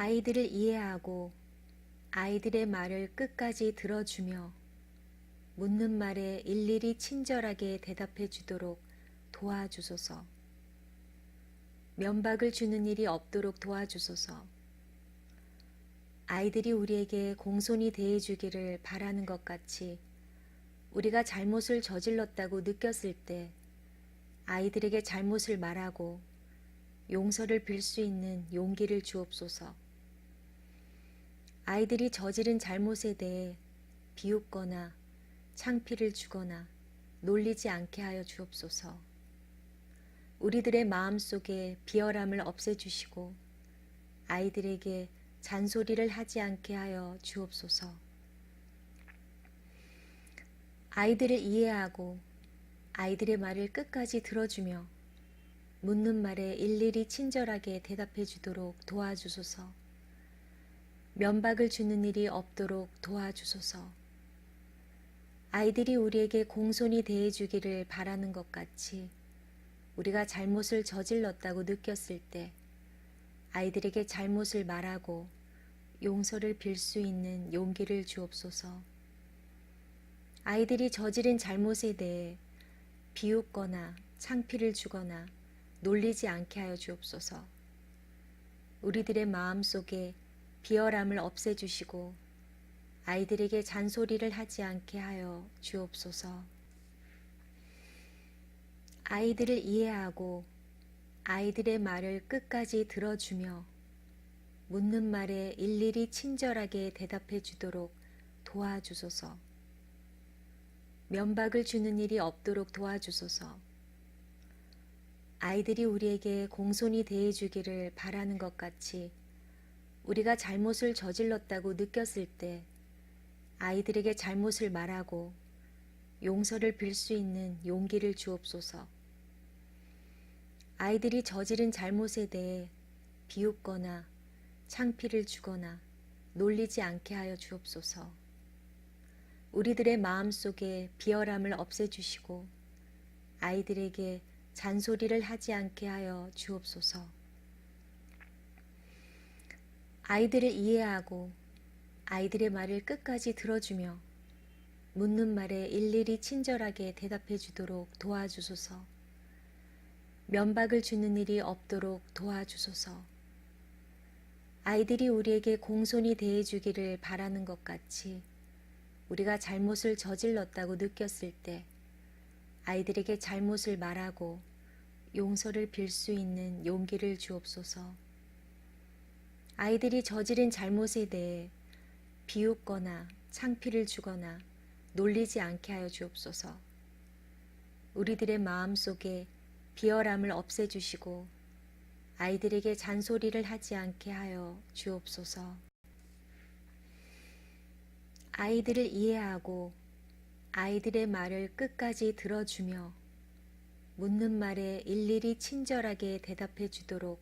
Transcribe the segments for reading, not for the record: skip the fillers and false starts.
아이들을 이해하고 아이들의 말을 끝까지 들어주며 묻는 말에 일일이 친절하게 대답해 주도록 도와주소서. 면박을 주는 일이 없도록 도와주소서. 아이들이 우리에게 공손히 대해주기를 바라는 것 같이 우리가 잘못을 저질렀다고 느꼈을 때 아이들에게 잘못을 말하고 용서를 빌 수 있는 용기를 주옵소서. 아이들이 저지른 잘못에 대해 비웃거나 창피를 주거나 놀리지 않게 하여 주옵소서. 우리들의 마음속에 비열함을 없애주시고 아이들에게 잔소리를 하지 않게 하여 주옵소서. 아이들을 이해하고 아이들의 말을 끝까지 들어주며 묻는 말에 일일이 친절하게 대답해 주도록 도와주소서. 면박을 주는 일이 없도록 도와주소서. 아이들이 우리에게 공손히 대해주기를 바라는 것 같이 우리가 잘못을 저질렀다고 느꼈을 때 아이들에게 잘못을 말하고 용서를 빌 수 있는 용기를 주옵소서. 아이들이 저지른 잘못에 대해 비웃거나 창피를 주거나 놀리지 않게 하여 주옵소서. 우리들의 마음속에 비열함을 없애주시고 아이들에게 잔소리를 하지 않게 하여 주옵소서. 아이들을 이해하고 아이들의 말을 끝까지 들어주며 묻는 말에 일일이 친절하게 대답해 주도록 도와주소서. 면박을 주는 일이 없도록 도와주소서. 아이들이 우리에게 공손히 대해주기를 바라는 것 같이 우리가 잘못을 저질렀다고 느꼈을 때 아이들에게 잘못을 말하고 용서를 빌 수 있는 용기를 주옵소서. 아이들이 저지른 잘못에 대해 비웃거나 창피를 주거나 놀리지 않게 하여 주옵소서. 우리들의 마음속에 비열함을 없애주시고 아이들에게 잔소리를 하지 않게 하여 주옵소서. 아이들을 이해하고 아이들의 말을 끝까지 들어주며 묻는 말에 일일이 친절하게 대답해 주도록 도와주소서. 면박을 주는 일이 없도록 도와주소서. 아이들이 우리에게 공손히 대해주기를 바라는 것 같이 우리가 잘못을 저질렀다고 느꼈을 때 아이들에게 잘못을 말하고 용서를 빌 수 있는 용기를 주옵소서. 아이들이 저지른 잘못에 대해 비웃거나 창피를 주거나 놀리지 않게 하여 주옵소서. 우리들의 마음속에 비열함을 없애주시고 아이들에게 잔소리를 하지 않게 하여 주옵소서. 아이들을 이해하고 아이들의 말을 끝까지 들어주며 묻는 말에 일일이 친절하게 대답해 주도록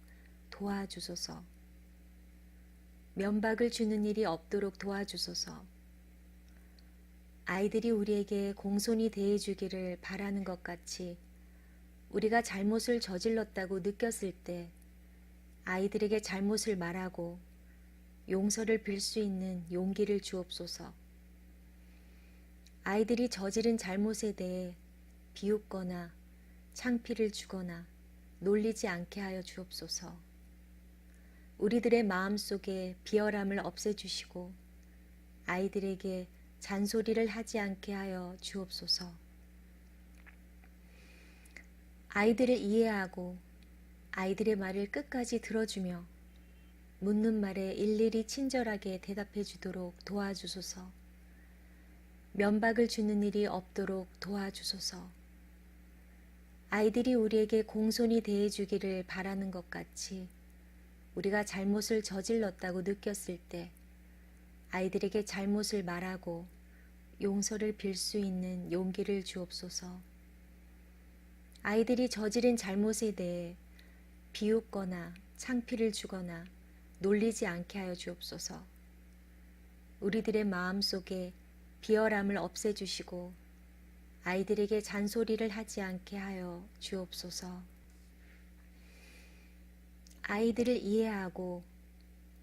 도와주소서. 면박을 주는 일이 없도록 도와주소서. 아이들이 우리에게 공손히 대해주기를 바라는 것 같이 우리가 잘못을 저질렀다고 느꼈을 때 아이들에게 잘못을 말하고 용서를 빌 수 있는 용기를 주옵소서. 아이들이 저지른 잘못에 대해 비웃거나 창피를 주거나 놀리지 않게 하여 주옵소서. 우리들의 마음속에 비열함을 없애주시고 아이들에게 잔소리를 하지 않게 하여 주옵소서. 아이들을 이해하고 아이들의 말을 끝까지 들어주며 묻는 말에 일일이 친절하게 대답해 주도록 도와주소서. 면박을 주는 일이 없도록 도와주소서. 아이들이 우리에게 공손히 대해주기를 바라는 것 같이 우리가 잘못을 저질렀다고 느꼈을 때 아이들에게 잘못을 말하고 용서를 빌 수 있는 용기를 주옵소서. 아이들이 저지른 잘못에 대해 비웃거나 창피를 주거나 놀리지 않게 하여 주옵소서. 우리들의 마음속에 비열함을 없애주시고 아이들에게 잔소리를 하지 않게 하여 주옵소서. 아이들을 이해하고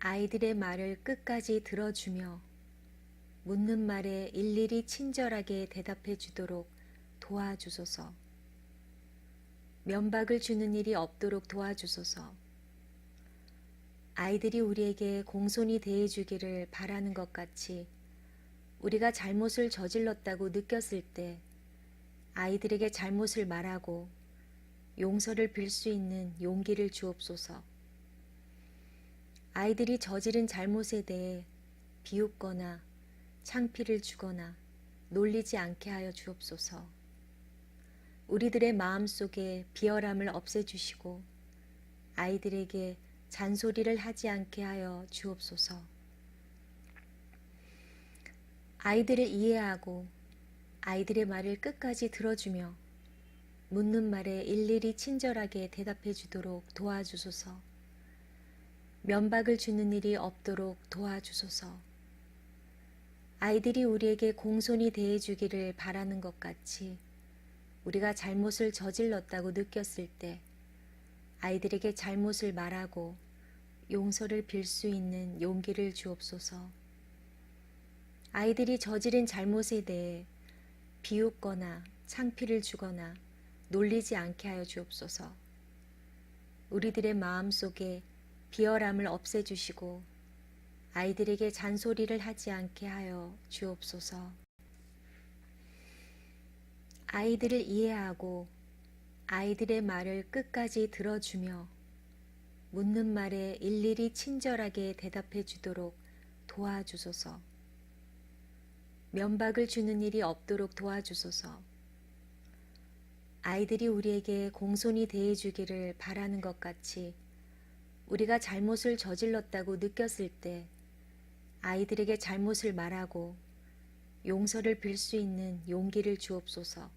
아이들의 말을 끝까지 들어주며 묻는 말에 일일이 친절하게 대답해 주도록 도와주소서. 면박을 주는 일이 없도록 도와주소서. 아이들이 우리에게 공손히 대해주기를 바라는 것 같이 우리가 잘못을 저질렀다고 느꼈을 때 아이들에게 잘못을 말하고 용서를 빌 수 있는 용기를 주옵소서. 아이들이 저지른 잘못에 대해 비웃거나 창피를 주거나 놀리지 않게 하여 주옵소서. 우리들의 마음속에 비열함을 없애주시고 아이들에게 잔소리를 하지 않게 하여 주옵소서. 아이들을 이해하고 아이들의 말을 끝까지 들어주며 묻는 말에 일일이 친절하게 대답해 주도록 도와주소서. 면박을 주는 일이 없도록 도와주소서. 아이들이 우리에게 공손히 대해주기를 바라는 것 같이 우리가 잘못을 저질렀다고 느꼈을 때 아이들에게 잘못을 말하고 용서를 빌 수 있는 용기를 주옵소서. 아이들이 저지른 잘못에 대해 비웃거나 창피를 주거나 놀리지 않게 하여 주옵소서. 우리들의 마음속에 비열함을 없애주시고 아이들에게 잔소리를 하지 않게 하여 주옵소서. 아이들을 이해하고 아이들의 말을 끝까지 들어주며 묻는 말에 일일이 친절하게 대답해 주도록 도와주소서. 면박을 주는 일이 없도록 도와주소서. 아이들이 우리에게 공손히 대해주기를 바라는 것 같이 우리가 잘못을 저질렀다고 느꼈을 때 아이들에게 잘못을 말하고 용서를 빌 수 있는 용기를 주옵소서.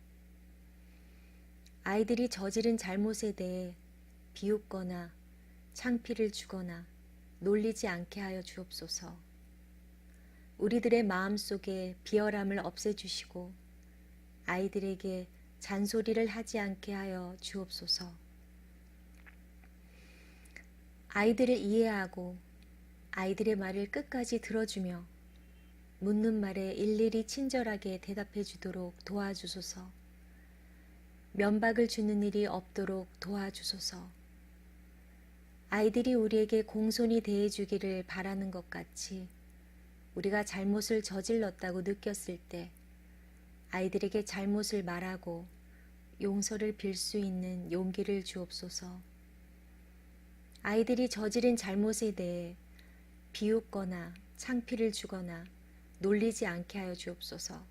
아이들이 저지른 잘못에 대해 비웃거나 창피를 주거나 놀리지 않게 하여 주옵소서. 우리들의 마음속에 비열함을 없애주시고 아이들에게 잔소리를 하지 않게 하여 주옵소서. 아이들을 이해하고 아이들의 말을 끝까지 들어주며 묻는 말에 일일이 친절하게 대답해 주도록 도와주소서. 면박을 주는 일이 없도록 도와주소서. 아이들이 우리에게 공손히 대해주기를 바라는 것 같이 우리가 잘못을 저질렀다고 느꼈을 때 아이들에게 잘못을 말하고 용서를 빌 수 있는 용기를 주옵소서. 아이들이 저지른 잘못에 대해 비웃거나 창피를 주거나 놀리지 않게 하여 주옵소서.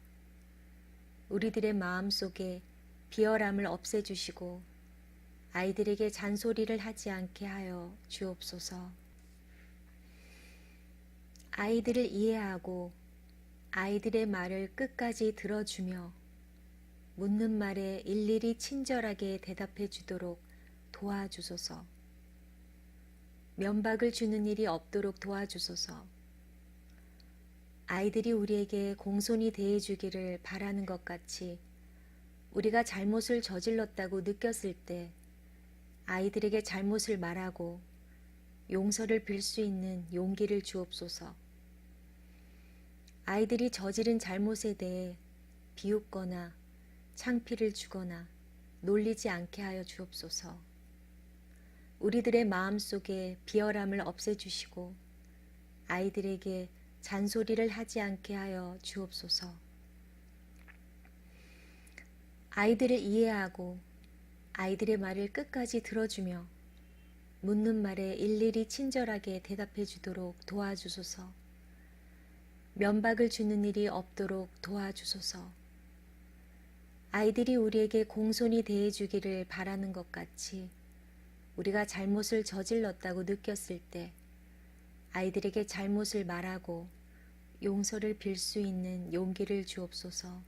우리들의 마음속에 비열함을 없애주시고 아이들에게 잔소리를 하지 않게 하여 주옵소서. 아이들을 이해하고 아이들의 말을 끝까지 들어주며 묻는 말에 일일이 친절하게 대답해 주도록 도와주소서. 면박을 주는 일이 없도록 도와주소서. 아이들이 우리에게 공손히 대해주기를 바라는 것 같이 우리가 잘못을 저질렀다고 느꼈을 때 아이들에게 잘못을 말하고 용서를 빌 수 있는 용기를 주옵소서. 아이들이 저지른 잘못에 대해 비웃거나 창피를 주거나 놀리지 않게 하여 주옵소서. 우리들의 마음속에 비열함을 없애주시고 아이들에게 잔소리를 하지 않게 하여 주옵소서. 아이들을 이해하고 아이들의 말을 끝까지 들어주며 묻는 말에 일일이 친절하게 대답해 주도록 도와주소서. 면박을 주는 일이 없도록 도와주소서. 아이들이 우리에게 공손히 대해주기를 바라는 것 같이 우리가 잘못을 저질렀다고 느꼈을 때 아이들에게 잘못을 말하고 용서를 빌 수 있는 용기를 주옵소서.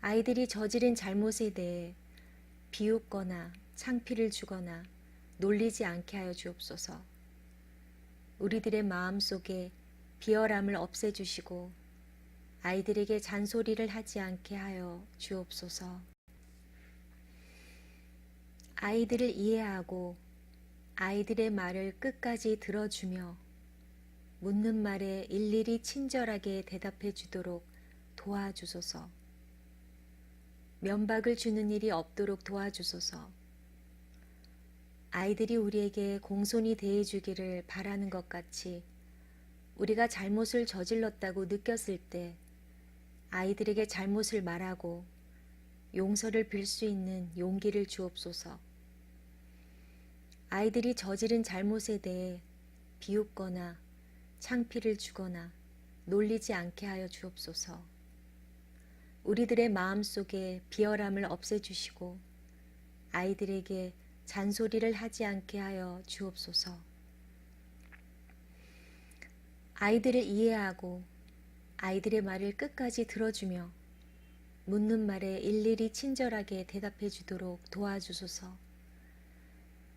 아이들이 저지른 잘못에 대해 비웃거나 창피를 주거나 놀리지 않게 하여 주옵소서. 우리들의 마음속에 비열함을 없애주시고 아이들에게 잔소리를 하지 않게 하여 주옵소서. 아이들을 이해하고 아이들의 말을 끝까지 들어주며 묻는 말에 일일이 친절하게 대답해 주도록 도와주소서. 면박을 주는 일이 없도록 도와주소서. 아이들이 우리에게 공손히 대해주기를 바라는 것 같이 우리가 잘못을 저질렀다고 느꼈을 때 아이들에게 잘못을 말하고 용서를 빌 수 있는 용기를 주옵소서. 아이들이 저지른 잘못에 대해 비웃거나 창피를 주거나 놀리지 않게 하여 주옵소서. 우리들의 마음속에 비열함을 없애주시고 아이들에게 잔소리를 하지 않게 하여 주옵소서. 아이들을 이해하고 아이들의 말을 끝까지 들어주며 묻는 말에 일일이 친절하게 대답해 주도록 도와주소서.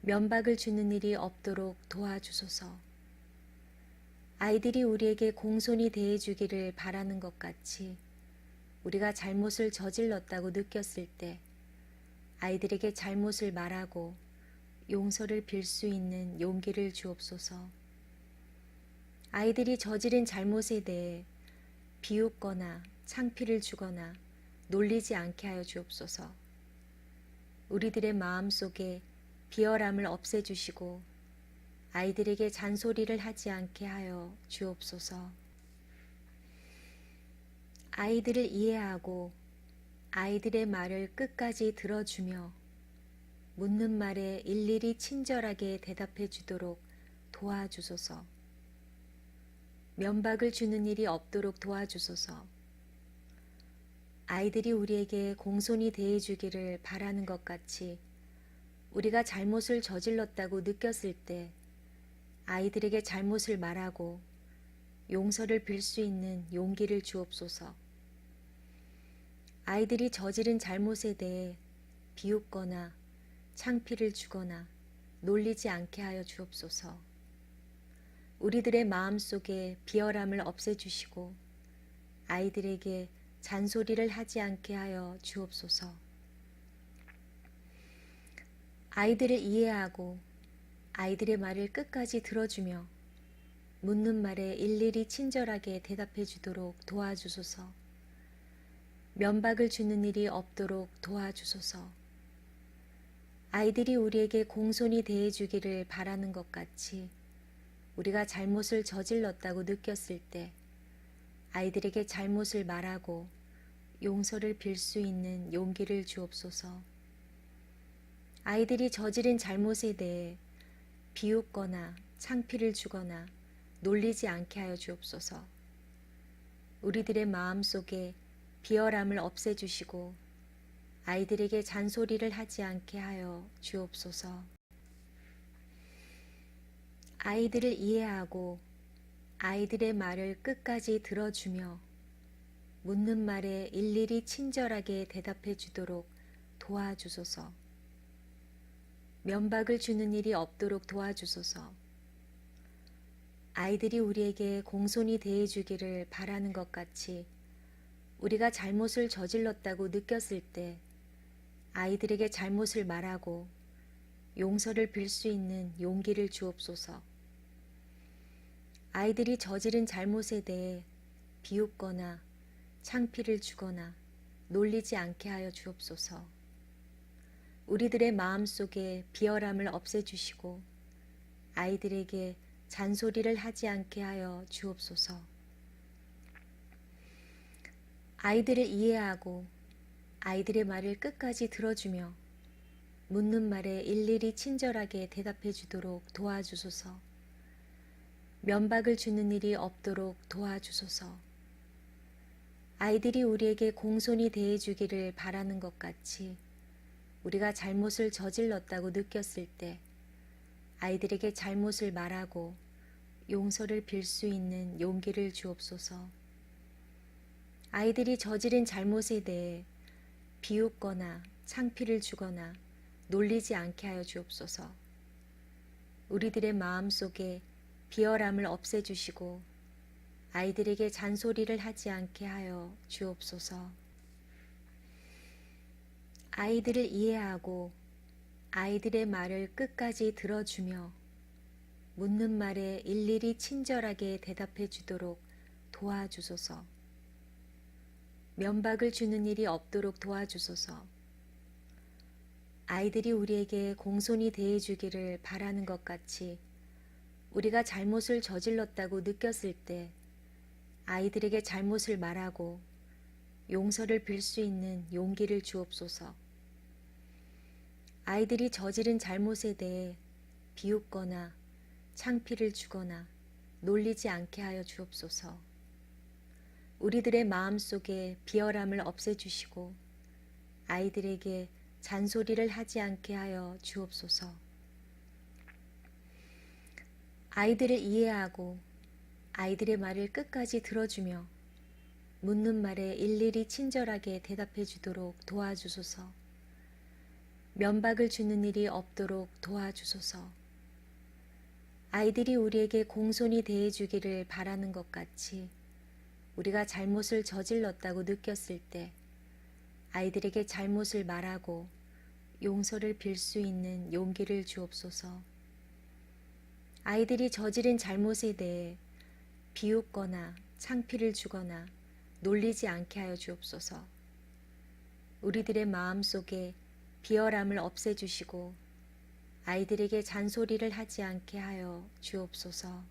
면박을 주는 일이 없도록 도와주소서. 아이들이 우리에게 공손히 대해주기를 바라는 것 같이 우리가 잘못을 저질렀다고 느꼈을 때 아이들에게 잘못을 말하고 용서를 빌 수 있는 용기를 주옵소서. 아이들이 저지른 잘못에 대해 비웃거나 창피를 주거나 놀리지 않게 하여 주옵소서. 우리들의 마음속에 비열함을 없애주시고 아이들에게 잔소리를 하지 않게 하여 주옵소서. 아이들을 이해하고 아이들의 말을 끝까지 들어주며 묻는 말에 일일이 친절하게 대답해 주도록 도와주소서. 면박을 주는 일이 없도록 도와주소서. 아이들이 우리에게 공손히 대해주기를 바라는 것 같이 우리가 잘못을 저질렀다고 느꼈을 때 아이들에게 잘못을 말하고 용서를 빌 수 있는 용기를 주옵소서. 아이들이 저지른 잘못에 대해 비웃거나 창피를 주거나 놀리지 않게 하여 주옵소서. 우리들의 마음속에 비열함을 없애주시고 아이들에게 잔소리를 하지 않게 하여 주옵소서. 아이들을 이해하고 아이들의 말을 끝까지 들어주며 묻는 말에 일일이 친절하게 대답해 주도록 도와주소서. 면박을 주는 일이 없도록 도와주소서. 아이들이 우리에게 공손히 대해주기를 바라는 것 같이 우리가 잘못을 저질렀다고 느꼈을 때 아이들에게 잘못을 말하고 용서를 빌 수 있는 용기를 주옵소서. 아이들이 저지른 잘못에 대해 비웃거나 창피를 주거나 놀리지 않게 하여 주옵소서. 우리들의 마음속에 비열함을 없애주시고 아이들에게 잔소리를 하지 않게 하여 주옵소서. 아이들을 이해하고 아이들의 말을 끝까지 들어주며 묻는 말에 일일이 친절하게 대답해 주도록 도와주소서. 면박을 주는 일이 없도록 도와주소서. 아이들이 우리에게 공손히 대해주기를 바라는 것 같이 우리가 잘못을 저질렀다고 느꼈을 때 아이들에게 잘못을 말하고 용서를 빌 수 있는 용기를 주옵소서. 아이들이 저지른 잘못에 대해 비웃거나 창피를 주거나 놀리지 않게 하여 주옵소서. 우리들의 마음속에 비열함을 없애주시고 아이들에게 잔소리를 하지 않게 하여 주옵소서. 아이들을 이해하고 아이들의 말을 끝까지 들어주며 묻는 말에 일일이 친절하게 대답해 주도록 도와주소서. 면박을 주는 일이 없도록 도와주소서. 아이들이 우리에게 공손히 대해주기를 바라는 것 같이 우리가 잘못을 저질렀다고 느꼈을 때 아이들에게 잘못을 말하고 용서를 빌 수 있는 용기를 주옵소서. 아이들이 저지른 잘못에 대해 비웃거나 창피를 주거나 놀리지 않게 하여 주옵소서. 우리들의 마음속에 비열함을 없애주시고 아이들에게 잔소리를 하지 않게 하여 주옵소서. 아이들을 이해하고 아이들의 말을 끝까지 들어주며 묻는 말에 일일이 친절하게 대답해 주도록 도와주소서. 면박을 주는 일이 없도록 도와주소서. 아이들이 우리에게 공손히 대해주기를 바라는 것 같이 우리가 잘못을 저질렀다고 느꼈을 때 아이들에게 잘못을 말하고 용서를 빌 수 있는 용기를 주옵소서. 아이들이 저지른 잘못에 대해 비웃거나 창피를 주거나 놀리지 않게 하여 주옵소서. 우리들의 마음속에 비열함을 없애주시고 아이들에게 잔소리를 하지 않게 하여 주옵소서. 아이들을 이해하고 아이들의 말을 끝까지 들어주며 묻는 말에 일일이 친절하게 대답해 주도록 도와주소서. 면박을 주는 일이 없도록 도와주소서. 아이들이 우리에게 공손히 대해주기를 바라는 것 같이 우리가 잘못을 저질렀다고 느꼈을 때 아이들에게 잘못을 말하고 용서를 빌 수 있는 용기를 주옵소서. 아이들이 저지른 잘못에 대해 비웃거나 창피를 주거나 놀리지 않게 하여 주옵소서. 우리들의 마음속에 비열함을 없애주시고 아이들에게 잔소리를 하지 않게 하여 주옵소서.